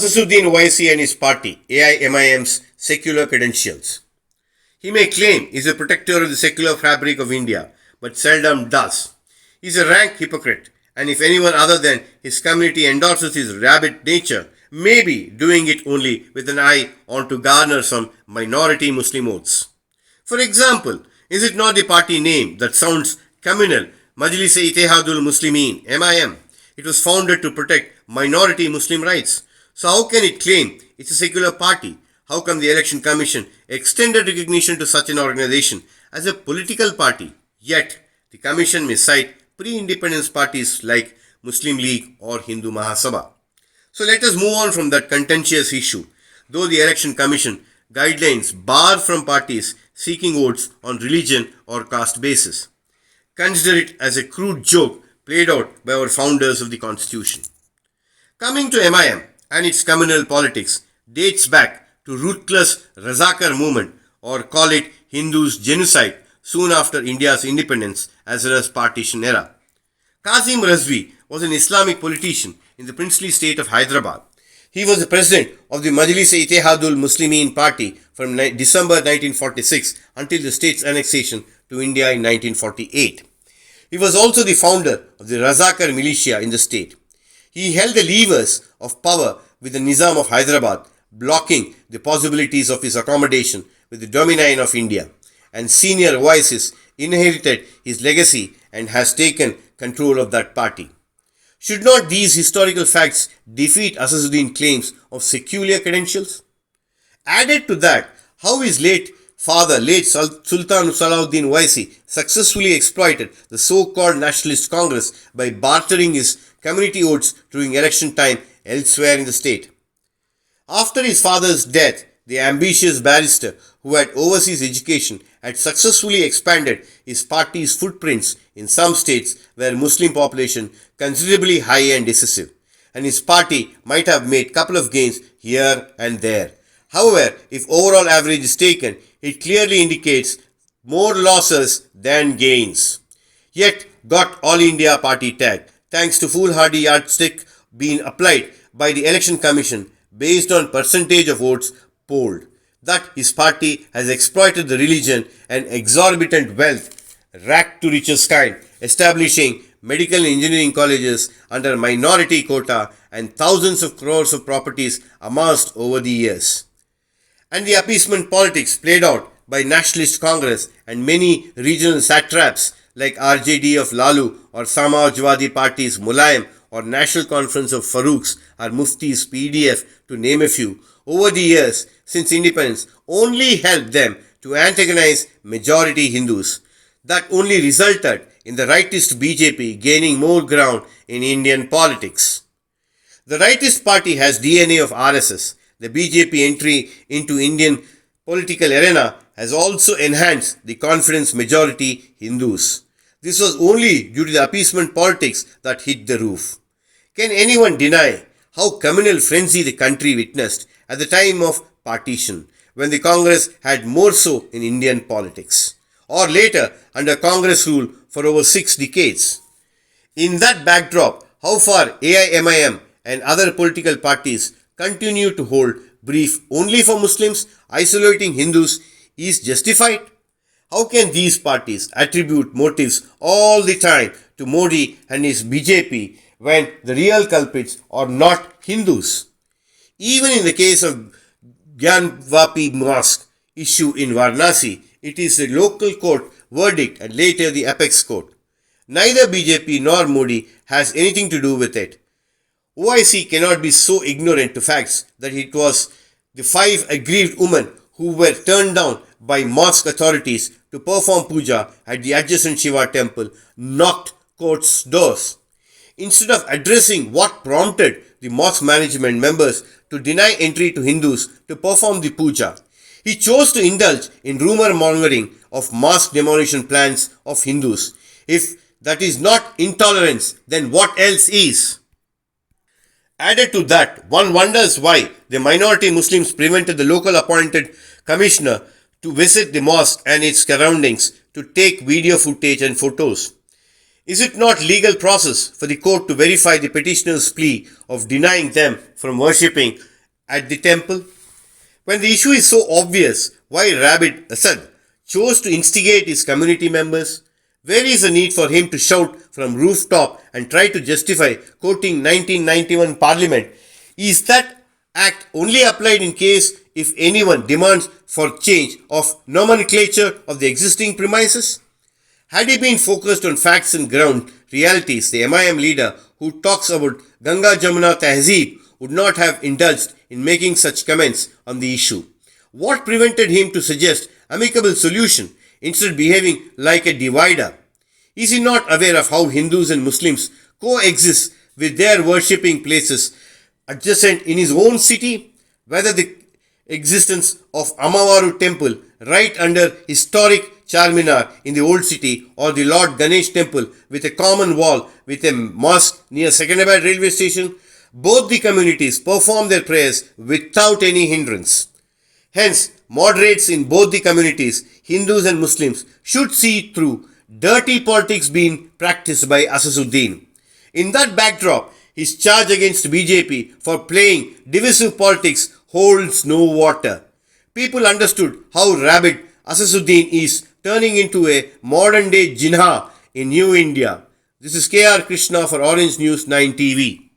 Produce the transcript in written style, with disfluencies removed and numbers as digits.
Asaduddin Owaisi and his party, AIMIM's secular credentials. He may claim he is a protector of the secular fabric of India, but seldom does. He is a rank hypocrite, and if anyone other than his community endorses his rabid nature, may be doing it only with an eye on to garner some minority Muslim votes. For example, is it not the party name that sounds communal, Majlis-e-Ittehadul Muslimin, MIM? It was founded to protect minority Muslim rights. So how can it claim it's a secular party? How come the Election Commission extended recognition to such an organization as a political party? Yet, the Commission may cite pre-independence parties like Muslim League or Hindu Mahasabha. So let us move on from that contentious issue. Though the Election Commission guidelines bar from parties seeking votes on religion or caste basis. Consider it as a crude joke played out by our founders of the Constitution. Coming to MIM and its communal politics dates back to ruthless Razakar movement, or call it Hindus genocide, soon after India's independence as well as partition era. Kazim Razvi was an Islamic politician in the princely state of Hyderabad. He was the president of the Majlis-e-Ittehadul Muslimin party from December 1946 until the state's annexation to India in 1948. He was also the founder of the Razakar militia in the state. He held the levers of power with the Nizam of Hyderabad, blocking the possibilities of his accommodation with the domination of India. And senior Owaisi inherited his legacy and has taken control of that party. Should not these historical facts defeat Asaduddin's claims of secular credentials? Added to that, how his late father, Sultan Salahuddin Owaisi, successfully exploited the so-called Nationalist Congress by bartering his community votes during election time elsewhere in the state. After his father's death, the ambitious barrister who had overseas education had successfully expanded his party's footprints in some states where Muslim population considerably high and decisive, and his party might have made couple of gains here and there. However, if overall average is taken, it clearly indicates more losses than gains. Yet got All India party tag, thanks to foolhardy yardstick being applied by the Election Commission based on percentage of votes polled, that his party has exploited the religion and exorbitant wealth, racked to riches kind, establishing medical and engineering colleges under minority quota and thousands of crores of properties amassed over the years. And the appeasement politics played out by Nationalist Congress and many regional satraps like RJD of Lalu or Samajwadi Party's Mulayam or National Conference of Farooq's or Mufti's PDF, to name a few, over the years since independence only helped them to antagonize majority Hindus. That only resulted in the rightist BJP gaining more ground in Indian politics. The rightist party has DNA of RSS. The BJP entry into Indian political arena has also enhanced the confidence majority Hindus. This was only due to the appeasement politics that hit the roof. Can anyone deny how communal frenzy the country witnessed at the time of partition, when the Congress had more so in Indian politics, or later under Congress rule for over 6 decades? In that backdrop, how far AIMIM and other political parties continue to hold brief only for Muslims, isolating Hindus, is justified? How can these parties attribute motives all the time to Modi and his BJP when the real culprits are not Hindus? Even in the case of Gyanvapi Mosque issue in Varanasi, it is the local court verdict and later the apex court. Neither BJP nor Modi has anything to do with it. Owaisi cannot be so ignorant to facts that it was the 5 aggrieved women who were turned down by mosque authorities to perform puja at the adjacent Shiva temple knocked court's doors. Instead of addressing what prompted the mosque management members to deny entry to Hindus to perform the puja, he chose to indulge in rumor mongering of mosque demolition plans of Hindus. If that is not intolerance, then what else is? Added to that, one wonders why the minority Muslims prevented the local appointed commissioner to visit the mosque and its surroundings to take video footage and photos. Is it not legal process for the court to verify the petitioner's plea of denying them from worshipping at the temple? When the issue is so obvious, why Rabbi Asad chose to instigate his community members? Where is the need for him to shout from rooftop and try to justify quoting 1991 Parliament? Is that act only applied in case if anyone demands for change of nomenclature of the existing premises? Had he been focused on facts and ground realities, the MIM leader who talks about Ganga Jamuna Tehzeeb would not have indulged in making such comments on the issue. What prevented him to suggest amicable solution instead behaving like a divider? Is he not aware of how Hindus and Muslims coexist with their worshipping places adjacent in his own city? Whether the existence of Amavaru temple right under historic Charminar in the old city or the Lord Ganesh temple with a common wall with a mosque near Secunderabad railway station, both the communities perform their prayers without any hindrance. Hence, moderates in both the communities, Hindus and Muslims, should see through dirty politics being practiced by Asaduddin. In that backdrop, his charge against BJP for playing divisive politics holds no water. People understood how rabid Asaduddin is turning into a modern day Jinnah in New India. This is KR Krishna for Orange News 9 TV.